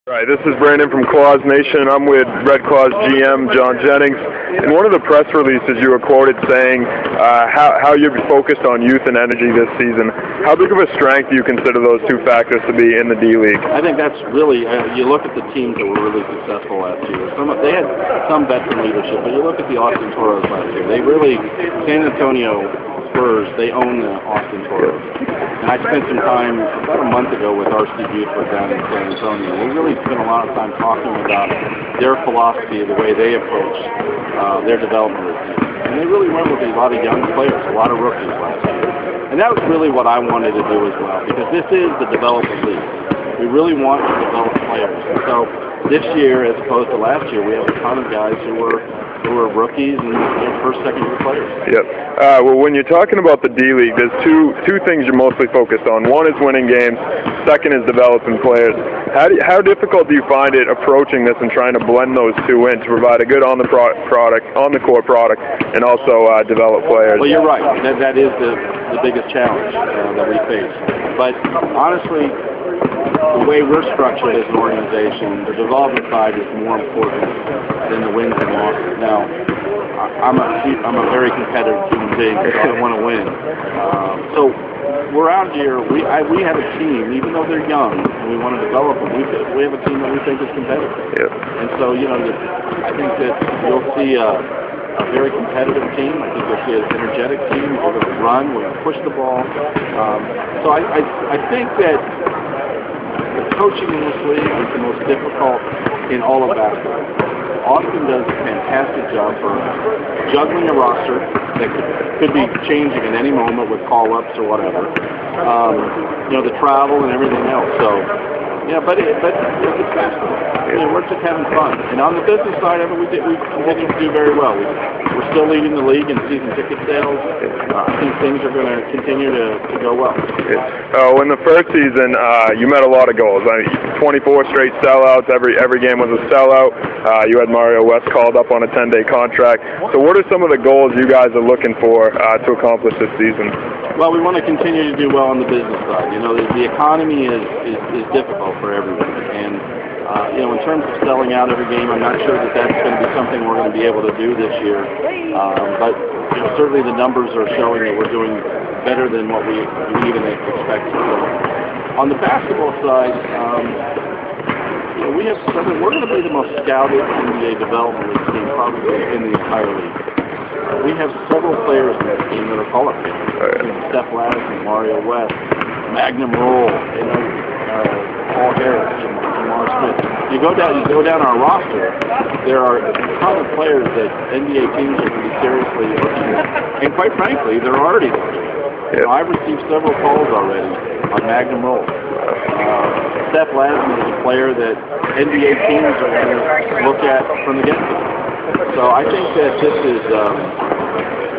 Right, this is Brandon from Claws Nation. I'm with Red Claws GM Jon Jennings. In one of the press releases, you were quoted saying how you're focused on youth and energy this season. How big of a strength do you consider those two factors to be in the D-League? I think that's really, you look at the teams that were really successful last year. They had some veteran leadership, but you look at the Austin Toros last year. They really, San Antonio Spurs, they own the Austin Toros. And I spent some time about a month ago with RC Buford down in San Antonio. We really spent a lot of time talking about their philosophy, the way they approach their development routine. And they really went with a lot of young players, a lot of rookies last year. And that was really what I wanted to do as well, because this is the development league. We really want to develop players. And so this year, as opposed to last year, we have a ton of guys who were rookies and first, second-year players. Yep. Well, when you're talking about the D-League, there's two things you're mostly focused on. One is winning games. Second is developing players. How difficult do you find it approaching this and trying to blend those two in to provide a good on-the-court product, and also develop players? Well, you're right. That is the biggest challenge that we face. But honestly, the way we're structured as an organization, the development side is more important than the wins and losses. Now, I'm a very competitive human being. I want to win. So we're out here. We have a team, even though they're young and we want to develop them. We have a team that we think is competitive. Yep. And so I think that you'll see a very competitive team. I think you'll see an energetic team. We're going to run. We're going to push the ball. So I think that the coaching in this league is the most difficult in all of basketball. Austin does a fantastic job for juggling a roster that could be changing at any moment with call-ups or whatever. The travel and everything else. So, but it's basketball. We're just having fun. And on the business side of it, we continue to do very well. We're still leading the league in season ticket sales. I think things are going to continue to go well. In the first season, you met a lot of goals. 24 straight sellouts. Every game was a sellout. You had Mario West called up on a 10-day contract. So what are some of the goals you guys are looking for to accomplish this season? Well, we want to continue to do well on the business side. The economy is difficult for everyone. And in terms of selling out every game, I'm not sure that that's going to be something we're going to be able to do this year. But certainly the numbers are showing that we're doing better than what we even expected. On the basketball side, we're going to be the most scouted NBA development league team probably in the entire league. We have several players in that team that are call-up players. Steph Ladson, Mario West, Magnum Roll, Paul Harris, Jamar Smith. You go down our roster, there are a ton of players that NBA teams are going to be seriously looking at. And quite frankly, they're already looking at. Yep. I've received several calls already on Magnum Roll. Steph Ladson is a player that NBA teams are going to look at from the get-go. So I think that this is,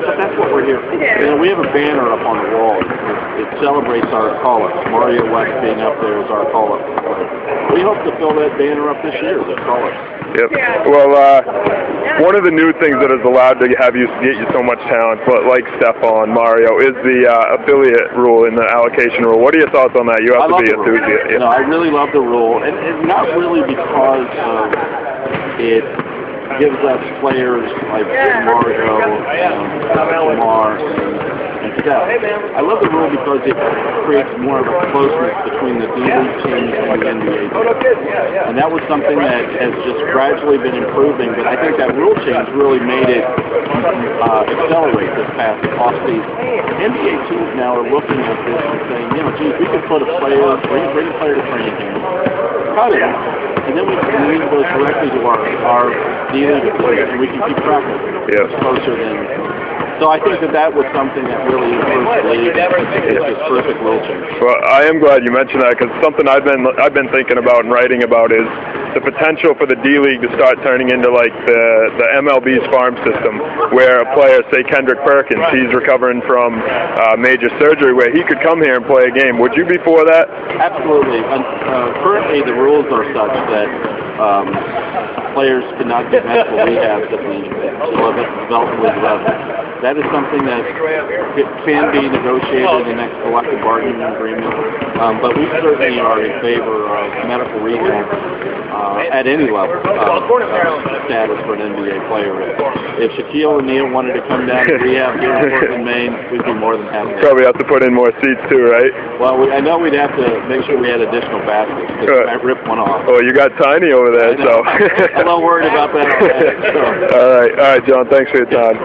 that's what we're here for. We have a banner up on the wall. It celebrates our call-ups. Mario West being up there is our call-up. We hope to fill that banner up this year with call-ups. Yep. Well, one of the new things that is allowed to get you so much talent, but like Stephon, Mario, is the affiliate rule in the allocation rule. What are your thoughts on that? You have to be enthusiastic. I really love the rule, and not really because it gives us players like Mario, Jamar, and Steph. I love the rule because it creates more of a closeness between the D-League teams and the NBA teams. And that was something that has just gradually been improving, but I think that rule change really made it accelerate this past offseason. NBA teams now are looking at this and saying, geez, we could put a player, bring a player to training camp, cut him, and then we can go directly to our D-League affiliate, and we can keep track of it. Yes. Closer than. So I think that was something that really improved the league. It's a terrific rule change. Well, I am glad you mentioned that, because something I've been thinking about and writing about is the potential for the D-League to start turning into like the MLB's farm system, where a player, say Kendrick Perkins, he's recovering from major surgery, where he could come here and play a game. Would you be for that? Absolutely. Currently, the rules are such that players cannot get medical rehabs at the development level. that is something that can be negotiated in the next collective bargaining agreement. But we certainly are in favor of medical rehab at any level of status for an NBA player. If Shaquille O'Neal wanted to come down to rehab here in Portland, Maine, we'd be more than happy. Probably have to put in more seats too, right? Well, I know we'd have to make sure we had additional baskets because we might rip one off. Oh, you got Tiny over there, so. I'm a little worried about that already. So. All right, John. Thanks for your time.